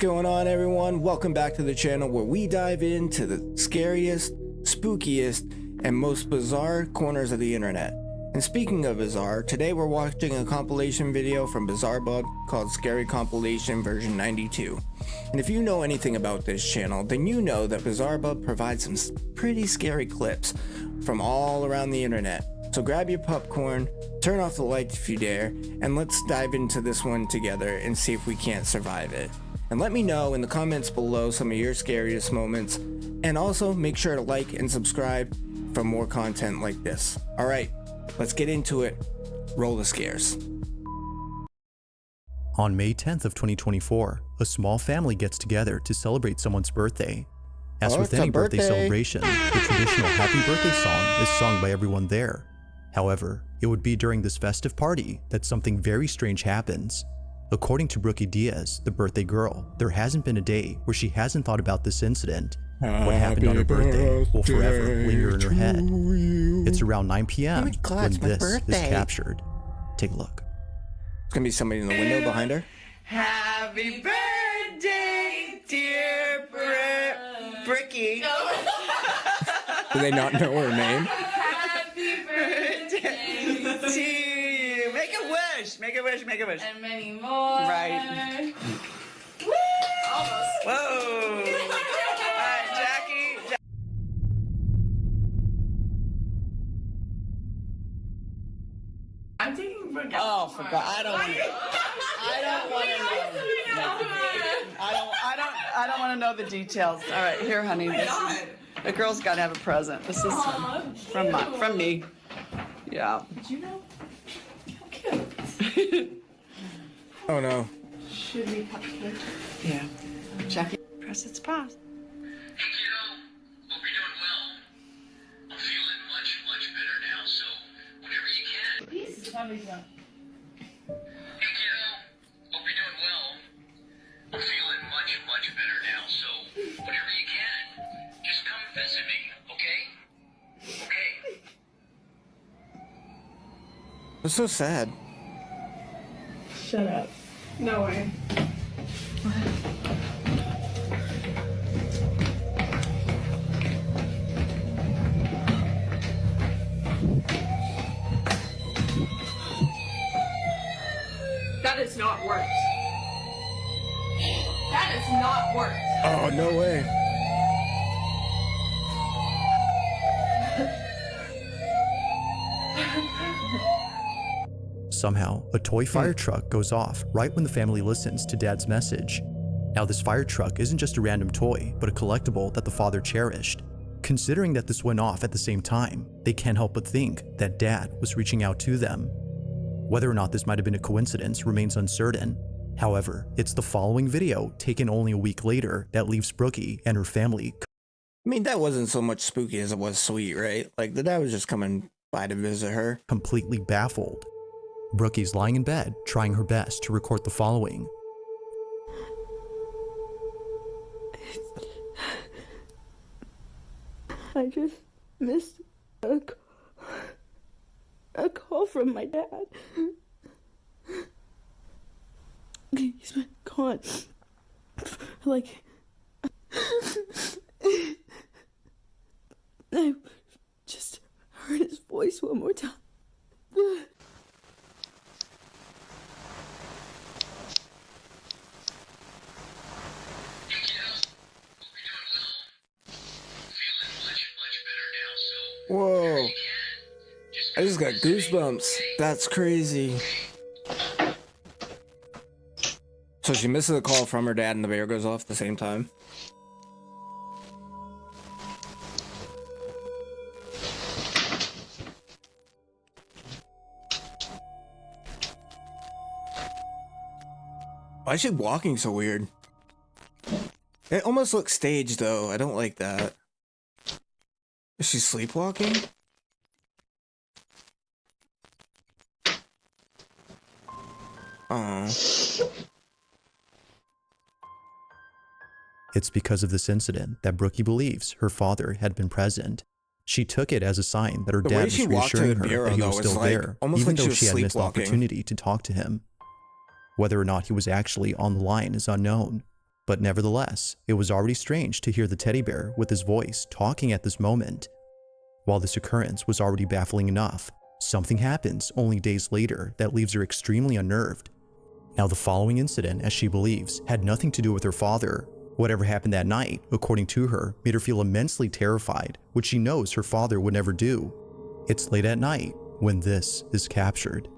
going on, everyone? Welcome back to the channel where we dive into the scariest, spookiest, and most bizarre corners of the internet. And speaking of bizarre, today we're watching a compilation video from BizarreBub called Scary Compilation version 92. And if you know anything about this channel, then you know that BizarreBub provides some pretty scary clips from all around the internet. So grab your popcorn, turn off the lights if you dare, and let's dive into this one together and see if we can't survive it. And let me know in the comments below some of your scariest moments, and also make sure to like and subscribe for more content like this. Alright, let's get into it. Roll the scares. On May 10th of 2024, a small family gets together to celebrate someone's birthday. As with any birthday celebration, the traditional happy birthday song is sung by everyone there. However, it would be during this festive party that something very strange happens. According to Brookie Diaz, the birthday girl, there hasn't been a day where she hasn't thought about this incident. What happened on her birthday will forever linger in her head. It's around 9 p.m. when this is captured. Take a look. It's gonna be somebody in the window behind her. Happy birthday, dear Brickie. Do they not know her name? Happy birthday to you. Make a wish. Make a wish. Make a wish. And many more. Right. Woo! Almost. Whoa. All right, Jackie. I'm taking for Oh, for God. I don't want to know. I don't want to know the details. All right, here, honey. The girl's got to have a present. This is from me. Yeah. Did you know? How cute. Oh no. Should we cut the Yeah. Jackie, press its pause. Hey kiddo, hope you're doing well. I'm feeling much better now, so whenever you can. Peace. Somebody's done. Hey kiddo, hope you're doing well. I'm feeling much better now, so whenever you can, just come visit me, okay? Okay. It's so sad. Shut up. No way. That is not worked. That is not worked. Oh, no way. Somehow, a toy fire truck goes off right when the family listens to Dad's message. Now, this fire truck isn't just a random toy, but a collectible that the father cherished. Considering that this went off at the same time, they can't help but think that Dad was reaching out to them. Whether or not this might have been a coincidence remains uncertain. However, it's the following video, taken only a week later, that leaves Brookie and her family. I mean, that wasn't so much spooky as it was sweet, right? Like, the dad was just coming by to visit her. Completely baffled. Brookie's lying in bed, trying her best to record the following. I just missed a call from my dad. He's been gone. Like, I just heard his voice one more time. Hey kiddo, hope you're doing well. Feeling much better now, so Whoa. whenever you can, just I just got come visit me, goosebumps. okay? That's crazy. So she misses a call from her dad and the bear goes off at the same time. Why is she walking so weird? It almost looks staged though. I don't like that. Is she sleepwalking? Oh. It's because of this incident that Brookie believes her father had been present. She took it as a sign that her dad was reassuring her that he was still there, even though she had missed the opportunity to talk to him. Whether or not he was actually on the line is unknown. But nevertheless, it was already strange to hear the teddy bear with his voice talking at this moment. While this occurrence was already baffling enough, something happens only days later that leaves her extremely unnerved. Now, the following incident, as she believes, had nothing to do with her father. Whatever happened that night, according to her, made her feel immensely terrified, which she knows her father would never do. It's late at night when this is captured.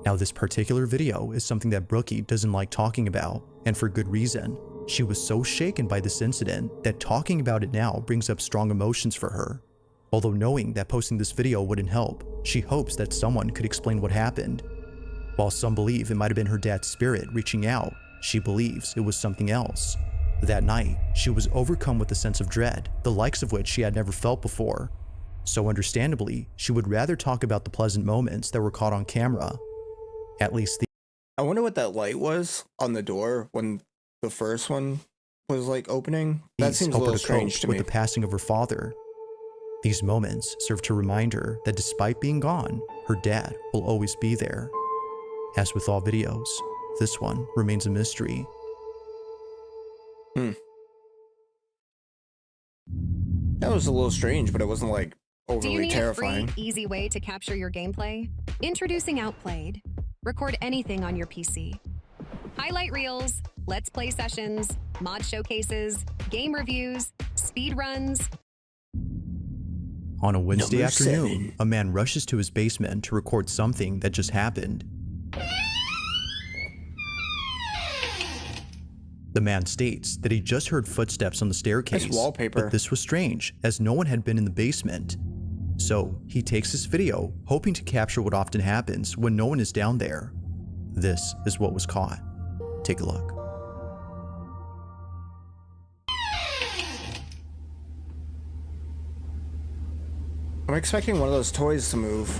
Now, this particular video is something that Brookie doesn't like talking about, and for good reason. She was so shaken by this incident that talking about it now brings up strong emotions for her. Although knowing that posting this video wouldn't help, she hopes that someone could explain what happened. While some believe it might have been her dad's spirit reaching out, she believes it was something else. That night, she was overcome with a sense of dread, the likes of which she had never felt before. So understandably, she would rather talk about the pleasant moments that were caught on camera. At least I wonder what that light was on the door when the first one was like opening. That seems a little strange to me. With the passing of her father. These moments serve to remind her that despite being gone, her dad will always be there. As with all videos, this one remains a mystery. That was a little strange, but it wasn't like overly terrifying. Do you need a free, easy way to capture your gameplay? Introducing Outplayed. Record anything on your PC. Highlight reels, let's play sessions, mod showcases, game reviews, speed runs. On a Wednesday afternoon, a man rushes to his basement to record something that just happened. The man states that he just heard footsteps on the staircase, nice wallpaper. But this was strange, as no one had been in the basement. So he takes this video, hoping to capture what often happens when no one is down there. This is what was caught. Take a look. I'm expecting one of those toys to move.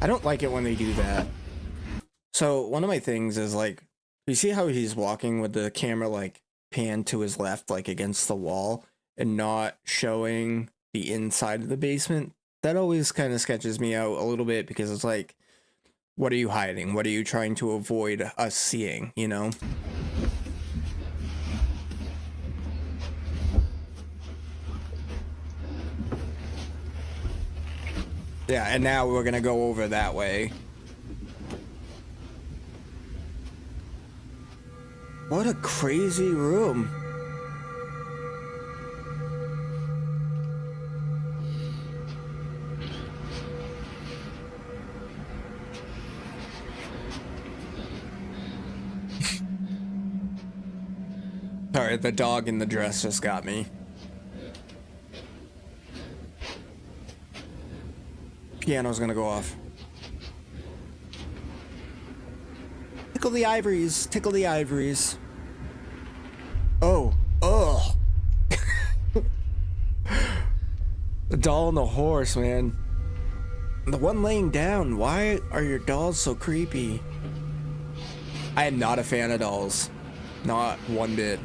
I don't like it when they do that. So one of my things is like, you see how he's walking with the camera like panned to his left, like against the wall, and not showing the inside of the basement? That always kind of sketches me out a little bit, because it's like, what are you hiding? What are you trying to avoid us seeing, you know? Yeah, and now we're gonna go over that way. What a crazy room. Sorry, the dog in the dress just got me. Piano's gonna go off. Tickle the ivories, tickle the ivories. Oh, ugh. The doll and the horse, man. The one laying down, why are your dolls so creepy? I am not a fan of dolls. Not one bit.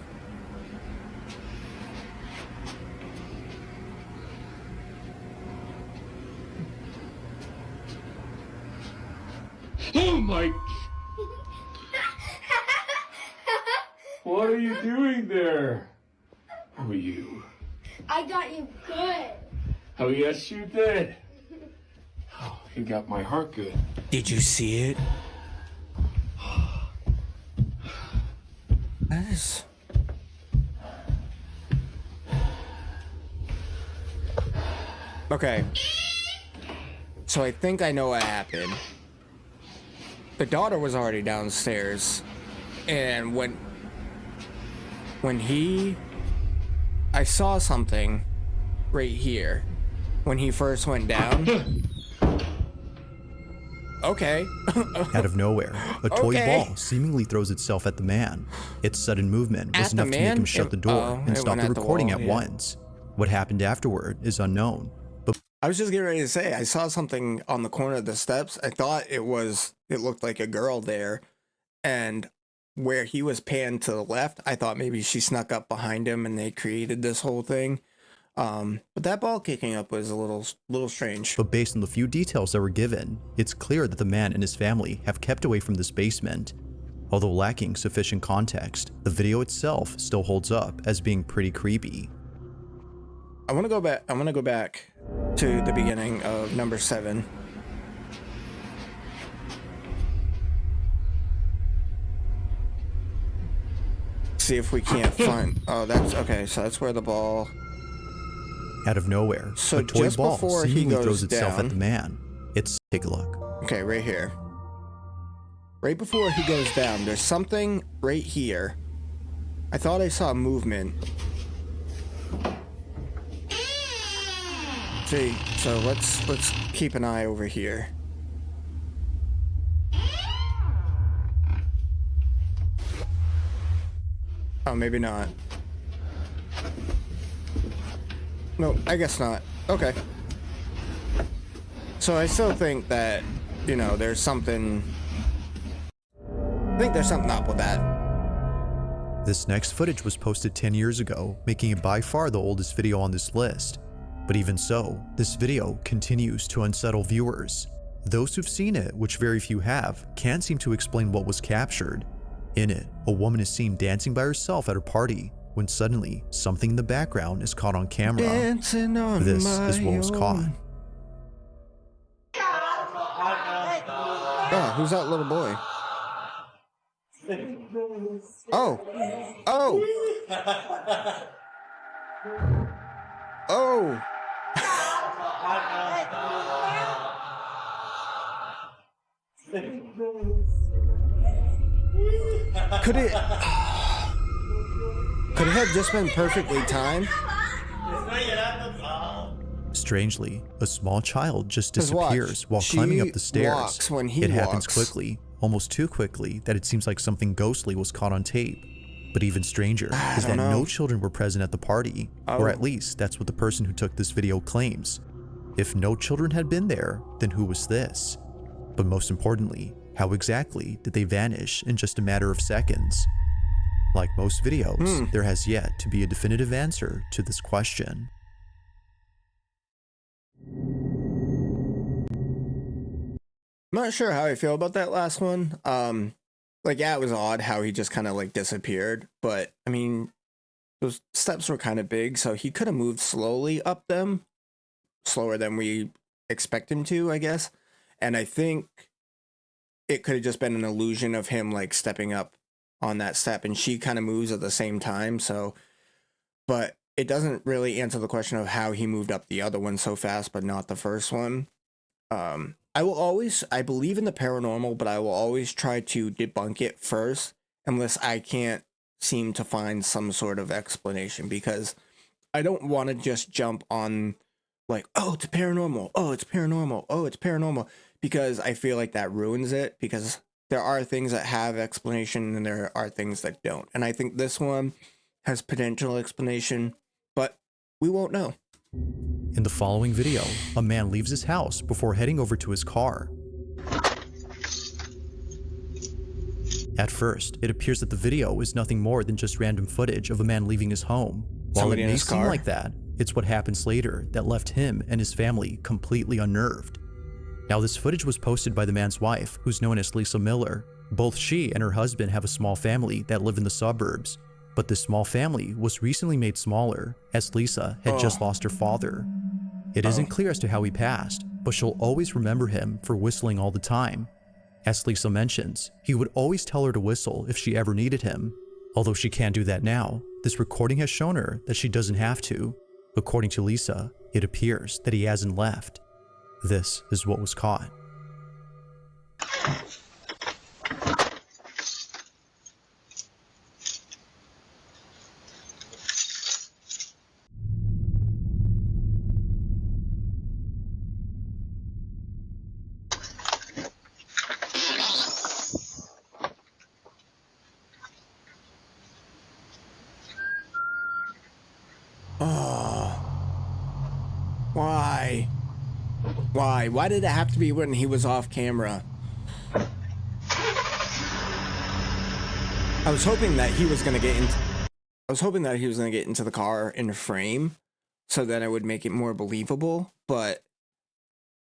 Oh my! What are are you doing there? Who are you? I got you good. Oh, yes, you did. Oh, you got my heart good. Did you see it? That is... Okay. So I think I know what happened. The daughter was already downstairs, and when I saw something right here when he first went down. Okay. Out of nowhere, a toy ball seemingly throws itself at the man. Its sudden movement was enough to make him shut the door and stop the recording at once. What happened afterward is unknown. But I was just getting ready to say, I saw something on the corner of the steps. I thought it looked like a girl there, and where he was panned to the left, I thought maybe she snuck up behind him and they created this whole thing. But that ball kicking up was a little strange. But based on the few details that were given, it's clear that the man and his family have kept away from this basement. Although lacking sufficient context, the video itself still holds up as being pretty creepy. I want to go back to the beginning of number 7. See if we can't find... Oh, that's... Okay, so that's where the ball... Out of nowhere, so a toy ball seemingly throws itself down, at the man. Take a look. Okay, right here. Right before he goes down, there's something right here. I thought I saw movement. See, so let's keep an eye over here. Oh, maybe not. No, I guess not. Okay. So I still think that, you know, there's something... I think there's something up with that. This next footage was posted 10 years ago, making it by far the oldest video on this list. But even so, this video continues to unsettle viewers. Those who've seen it, which very few have, can't seem to explain what was captured. In it, a woman is seen dancing by herself at a party, when suddenly, something in the background is caught on camera. This is what was caught. Oh, who's that little boy? Oh! Oh! Oh! Could it have just been perfectly timed? Strangely, a small child just disappears while climbing up the stairs. It happens quickly, almost too quickly that it seems like something ghostly was caught on tape. But even stranger is that no children were present at the party, or at least that's what the person who took this video claims. If no children had been there, then who was this? But most importantly, how exactly did they vanish in just a matter of seconds? Like most videos, there has yet to be a definitive answer to this question. I'm not sure how I feel about that last one. Like, yeah, it was odd how he just kind of like disappeared, but I mean, those steps were kind of big, so he could have moved slowly up them, slower than we expect him to, I guess. And I think it could have just been an illusion of him like stepping up on that step, and she kind of moves at the same time. So, but it doesn't really answer the question of how he moved up the other one so fast, but not the first one. I believe in the paranormal, but I will always try to debunk it first unless I can't seem to find some sort of explanation, because I don't want to just jump on like, oh, it's paranormal. Oh, it's paranormal. Oh, it's paranormal. Because I feel like that ruins it, because there are things that have explanation and there are things that don't. And I think this one has potential explanation, but we won't know. In the following video, a man leaves his house before heading over to his car. At first, it appears that the video is nothing more than just random footage of a man leaving his home. While it may seem like that, it's what happens later that left him and his family completely unnerved. Now, this footage was posted by the man's wife, who's known as Lisa Miller. Both she and her husband have a small family that live in the suburbs. But this small family was recently made smaller as Lisa had just lost her father. It isn't clear as to how he passed, but she'll always remember him for whistling all the time. As Lisa mentions, he would always tell her to whistle if she ever needed him. Although she can't do that now, this recording has shown her that she doesn't have to. According to Lisa, it appears that he hasn't left. This is what was caught. Why? Why? Why did it have to be when he was off camera? I was hoping that he was gonna get into the car in frame, so that it would make it more believable. But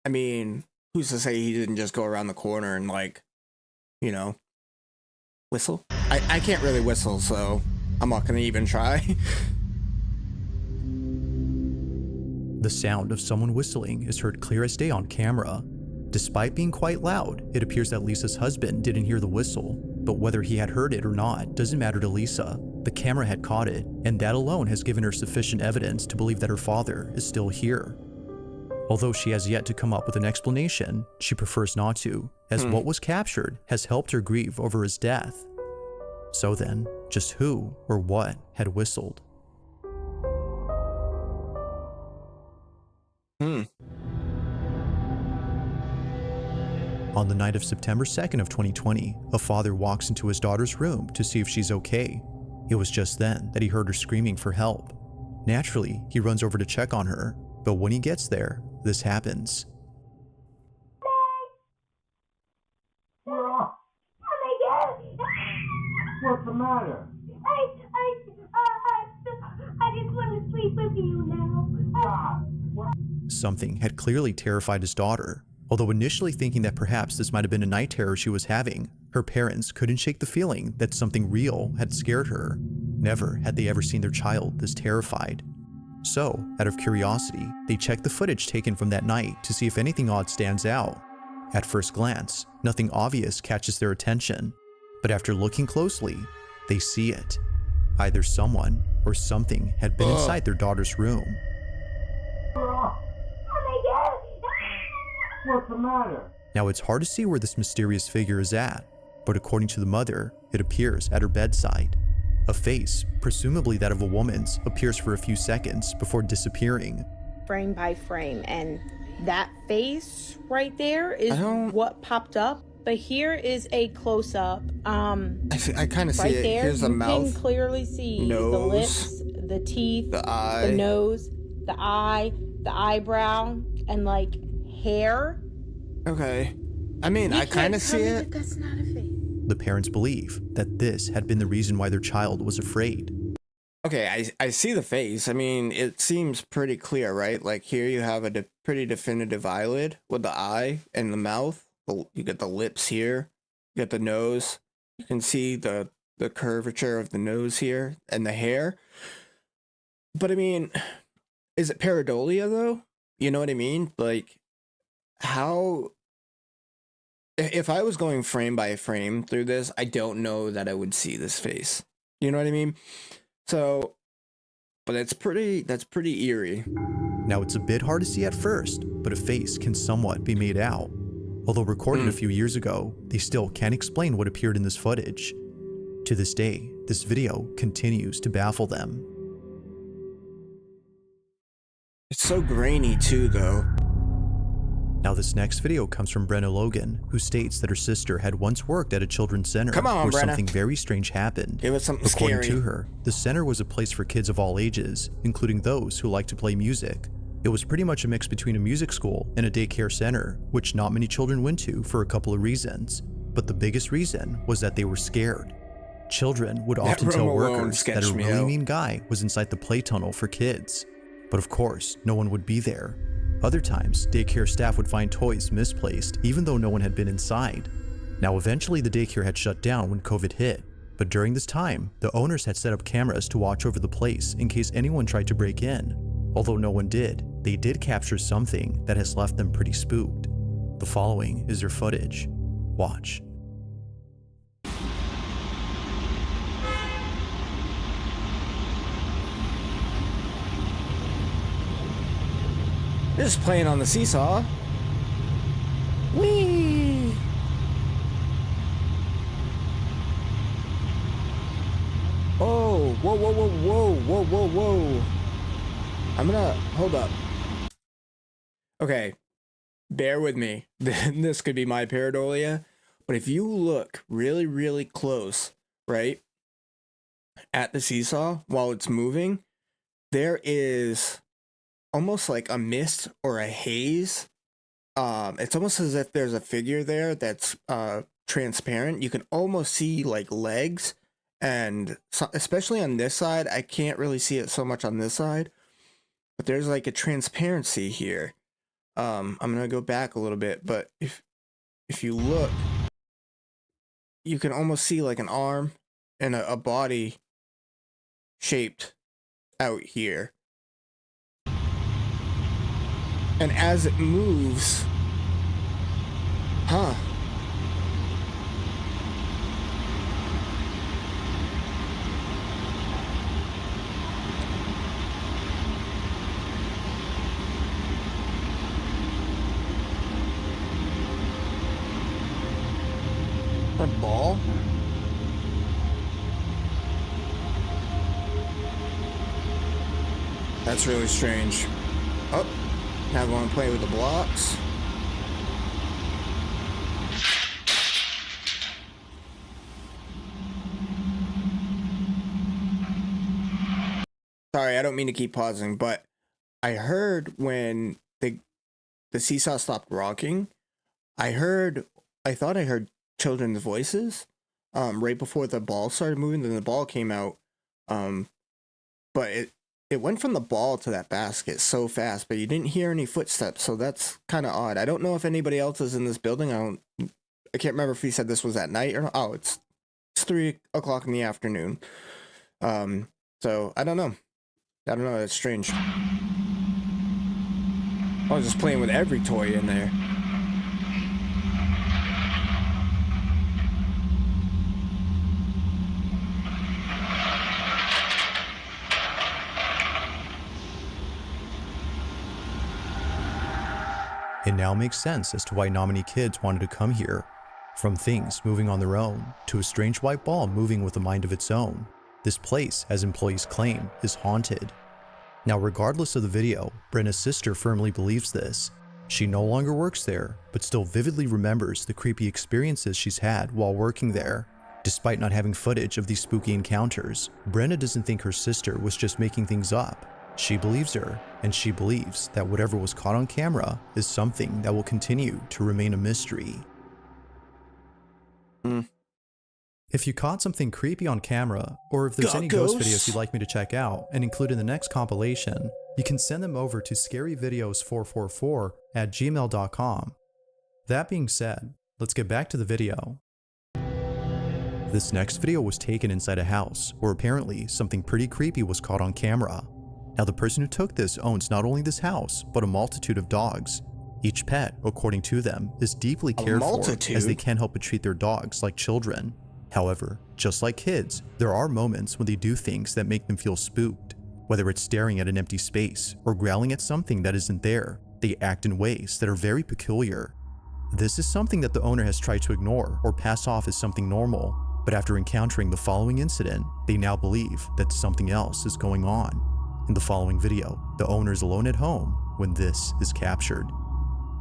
I mean, who's to say he didn't just go around the corner and, like, you know, whistle? I can't really whistle, so I'm not gonna even try. The sound of someone whistling is heard clear as day on camera. Despite being quite loud, it appears that Lisa's husband didn't hear the whistle, but whether he had heard it or not doesn't matter to Lisa. The camera had caught it, and that alone has given her sufficient evidence to believe that her father is still here. Although she has yet to come up with an explanation, she prefers not to, as what was captured has helped her grieve over his death. So then, just who or what had whistled? On the night of September 2nd of 2020, a father walks into his daughter's room to see if she's okay. It was just then that he heard her screaming for help. Naturally, he runs over to check on her, but when he gets there, this happens. Oh my God! What's the matter? I just want to sleep with you now. Something had clearly terrified his daughter. Although initially thinking that perhaps this might have been a night terror she was having, her parents couldn't shake the feeling that something real had scared her. Never had they ever seen their child this terrified. So, out of curiosity, they checked the footage taken from that night to see if anything odd stands out. At first glance, nothing obvious catches their attention, but after looking closely, they see it. Either someone or something had been inside their daughter's room. What's the matter? Now, it's hard to see where this mysterious figure is at, but according to the mother, it appears at her bedside. A face, presumably that of a woman's, appears for a few seconds before disappearing. Frame by frame, and that face right there is what popped up. But here is a close-up. I kind of see right it. there, Here's the mouth. You can clearly see nose, the lips, the teeth, the eye, the nose, the eye, the eyebrow, and like hair. Okay. I mean, I kind of see it. That's not a face. The parents believe that this had been the reason why their child was afraid. Okay, I see the face. I mean, it seems pretty clear, right? Like, here you have a pretty definitive eyelid with the eye and the mouth. You get the lips here. You get the nose. You can see the curvature of the nose here and the hair. But I mean, is it pareidolia though? You know what I mean? Like, how... If I was going frame by frame through this, I don't know that I would see this face. You know what I mean? So, but that's pretty eerie. Now, it's a bit hard to see at first, but a face can somewhat be made out. Although recorded a few years ago, they still can't explain what appeared in this footage. To this day, this video continues to baffle them. It's so grainy too, though. Now, this next video comes from Brenna Logan, who states that her sister had once worked at a children's center where something very strange happened. Give us something According scary. to her, the center was a place for kids of all ages, including those who like to play music. It was pretty much a mix between a music school and a daycare center, which not many children went to for a couple of reasons. But the biggest reason was that they were scared. Children would often tell workers that a really mean guy was inside the play tunnel for kids. But of course, no one would be there. Other times, daycare staff would find toys misplaced even though no one had been inside. Now, eventually the daycare had shut down when COVID hit, But during this time, the owners had set up cameras to watch over the place in case anyone tried to break in. Although no one did, they did capture something that has left them pretty spooked. The following is their footage. Watch. This is playing on the seesaw. Whee! Oh, whoa, whoa, whoa, whoa, whoa, whoa, whoa. I'm gonna, hold up. Okay, bear with me. This could be my pareidolia, but if you look really, really close, right, at the seesaw while it's moving, there is almost like a mist or a haze. It's almost as if there's a figure there that's transparent. You can almost see like legs, and so, especially on this side, I can't really see it so much on this side, but there's like a transparency here. I'm gonna go back a little bit, but if you look, you can almost see like an arm and a body shaped out here. And as it moves, huh? A ball? That's really strange. Oh. Now we're going to play with the blocks. Sorry, I don't mean to keep pausing, but I heard when the seesaw stopped rocking, I thought I heard children's voices right before the ball started moving. Then the ball came out, but it went from the ball to that basket so fast, but you didn't hear any footsteps, so that's kind of odd. I don't know if anybody else is in this building. I can't remember if he said this was at night or not. Oh, it's 3 o'clock in the afternoon. So I don't know. That's strange. I was just playing with every toy in there. It now makes sense as to why not many kids wanted to come here. From things moving on their own, to a strange white ball moving with a mind of its own, this place, as employees claim, is haunted. Now, regardless of the video, Brenna's sister firmly believes this. She no longer works there, but still vividly remembers the creepy experiences she's had while working there. Despite not having footage of these spooky encounters, Brenna doesn't think her sister was just making things up. She believes her, and she believes that whatever was caught on camera is something that will continue to remain a mystery. If you caught something creepy on camera, or if there's any ghost videos you'd like me to check out and include in the next compilation, you can send them over to scaryvideos444@gmail.com. That being said, let's get back to the video. This next video was taken inside a house, where apparently something pretty creepy was caught on camera. Now, the person who took this owns not only this house, but a multitude of dogs. Each pet, according to them, is deeply cared for, as they can't help but treat their dogs like children. However, just like kids, there are moments when they do things that make them feel spooked. Whether it's staring at an empty space or growling at something that isn't there, they act in ways that are very peculiar. This is something that the owner has tried to ignore or pass off as something normal, but after encountering the following incident, they now believe that something else is going on. In the following video, the owner is alone at home when this is captured.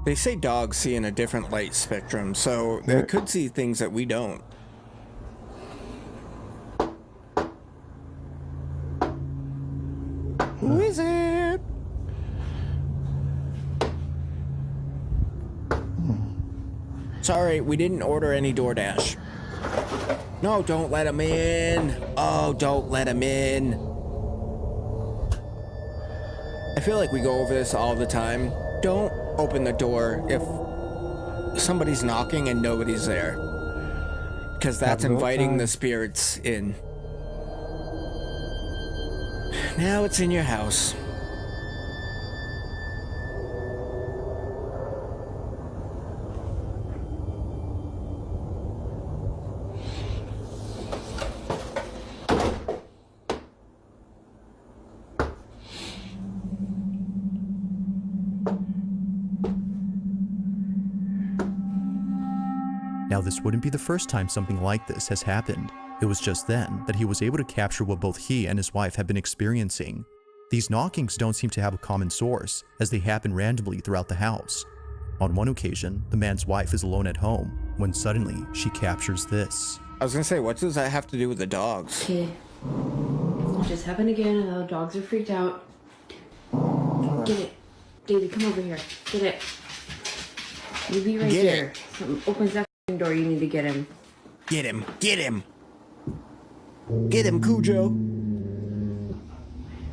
They say dogs see in a different light spectrum, so they could see things that we don't. Who is it? Sorry, we didn't order any DoorDash. No, don't let him in. Oh, don't let him in. I feel like we go over this all the time. Don't open the door if somebody's knocking and nobody's there. because that's inviting the spirits in. Now it's in your house. Now, this wouldn't be the first time something like this has happened. It was just then that he was able to capture what both he and his wife had been experiencing. These knockings don't seem to have a common source, as they happen randomly throughout the house. On one occasion, the man's wife is alone at home, when suddenly she captures this. I was gonna say, what does that have to do with the dogs? Okay. It just happened again and the dogs are freaked out. Get it. David, come over here. Get it. You be right there. Something opens that door, you need to get him. Get him. Get him. Get him, Cujo.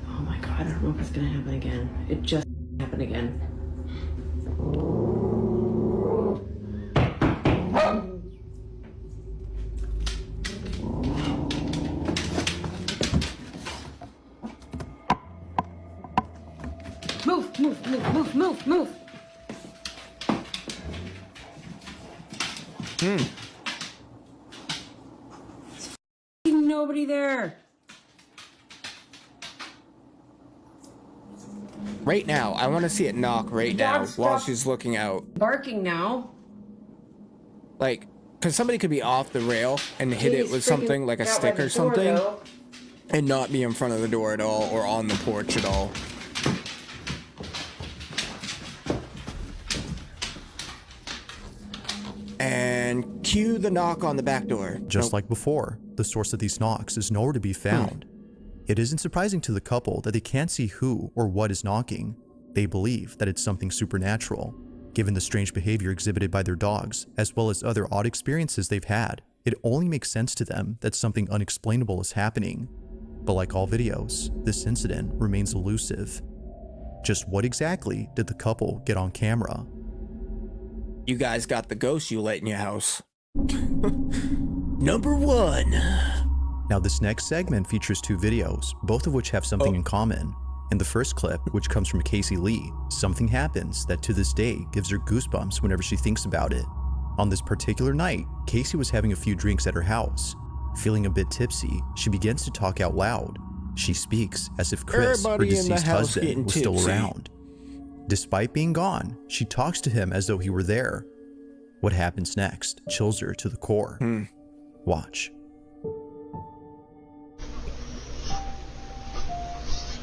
Oh my god, I don't know if it's gonna happen again. It just happened again. Move, move, move, move, move, move. There's nobody there. Right now, I want to see it knock right now while she's looking out. Barking now. Like, because somebody could be off the rail and hit it with something like a stick or something and not be in front of the door at all or on the porch at all. And cue the knock on the back door. Just like before, the source of these knocks is nowhere to be found. It isn't surprising to the couple that they can't see who or what is knocking. They believe that it's something supernatural. Given the strange behavior exhibited by their dogs, as well as other odd experiences they've had, it only makes sense to them that something unexplainable is happening. But like all videos, this incident remains elusive. Just what exactly did the couple get on camera? You guys got the ghost you let in your house. Number 1. Now this next segment features 2 videos, both of which have something in common. In the first clip, which comes from Casey Lee, something happens that to this day gives her goosebumps whenever she thinks about it. On this particular night, Casey was having a few drinks at her house. Feeling a bit tipsy, she begins to talk out loud. She speaks as if Chris, her deceased husband, was still around. Despite being gone, she talks to him as though he were there. What happens next chills her to the core. Watch.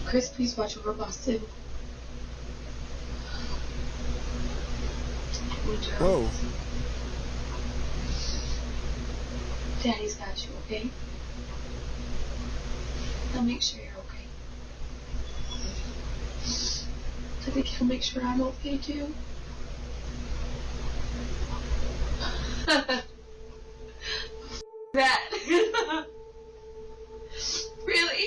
Chris, please watch over Boston. Whoa. Daddy's got you, okay? I'll make sure you're okay. I think he'll make sure I'm okay too. That. Really?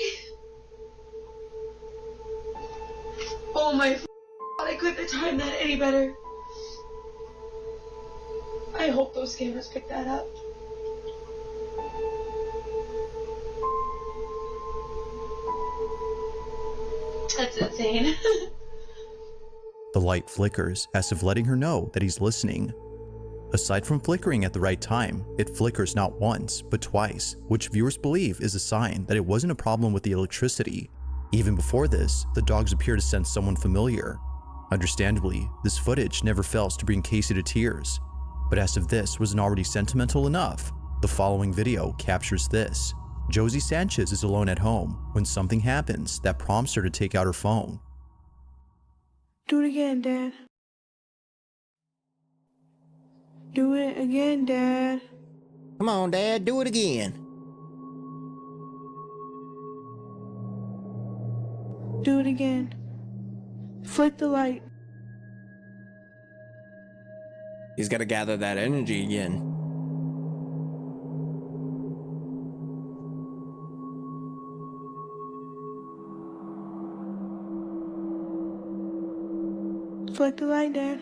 Oh my God, I couldn't have timed that any better. I hope those cameras pick that up. That's insane. The light flickers as if letting her know that he's listening. Aside from flickering at the right time, it flickers not once, but twice, which viewers believe is a sign that it wasn't a problem with the electricity. Even before this, the dogs appear to sense someone familiar. Understandably, this footage never fails to bring Casey to tears. But as if this wasn't already sentimental enough, the following video captures this. Josie Sanchez is alone at home when something happens that prompts her to take out her phone. Do it again, Dad. Do it again, Dad. Come on, Dad, do it again. Do it again. Flick the light. He's got to gather that energy again. Flick the light, Dad.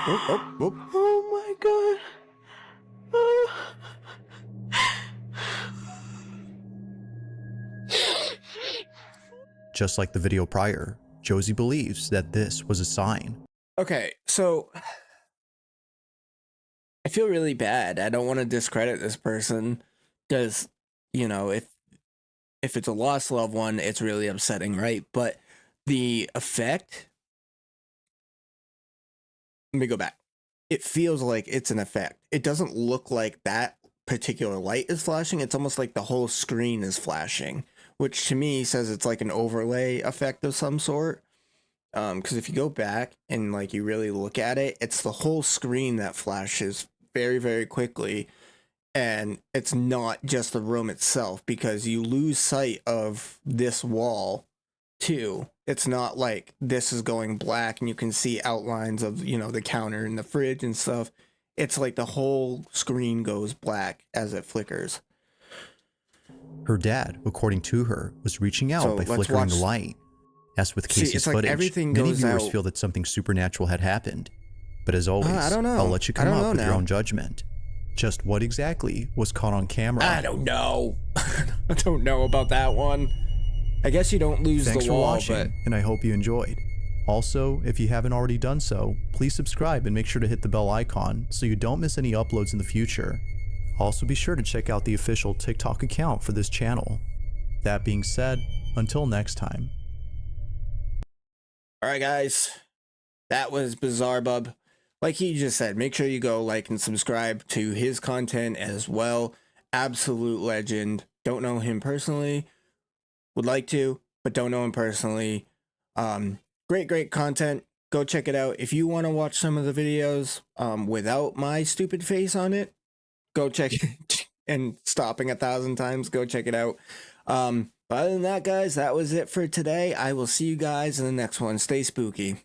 Oh my god. Just like the video prior, Josie believes that this was a sign. Okay, so I feel really bad. I don't want to discredit this person because, you know, if it's a lost loved one, it's really upsetting, right? But the effect, let me go back. It feels like it's an effect. It doesn't look like that particular light is flashing. It's almost like the whole screen is flashing, which to me says it's like an overlay effect of some sort. Because if you go back and like you really look at it, it's the whole screen that flashes very, very quickly. And it's not just the room itself, because you lose sight of this wall too. It's not like this is going black and you can see outlines of, you know, the counter and the fridge and stuff. It's like the whole screen goes black as it flickers. Her dad, according to her, was reaching out by flickering the light. As with Casey's footage, many viewers feel that something supernatural had happened. But as always, I don't know. I'll let you come up with your own judgment. Just what exactly was caught on camera? I don't know. I don't know about that one. I guess you don't lose Thanks the for wall, watching, but... and I hope you enjoyed. Also, if you haven't already done so, please subscribe and make sure to hit the bell icon so you don't miss any uploads in the future. Also be sure to check out the official TikTok account for this channel. That being said, until next time. Alright guys, that was BizarreBub. Like he just said, make sure you go like and subscribe to his content as well. Absolute legend. Don't know him personally. Would like to, but don't know him personally. Great content. Go check it out. If you want to watch some of the videos without my stupid face on it, go check it. And stopping 1,000 times, go check it out. But other than that, guys, that was it for today. I will see you guys in the next one. Stay spooky.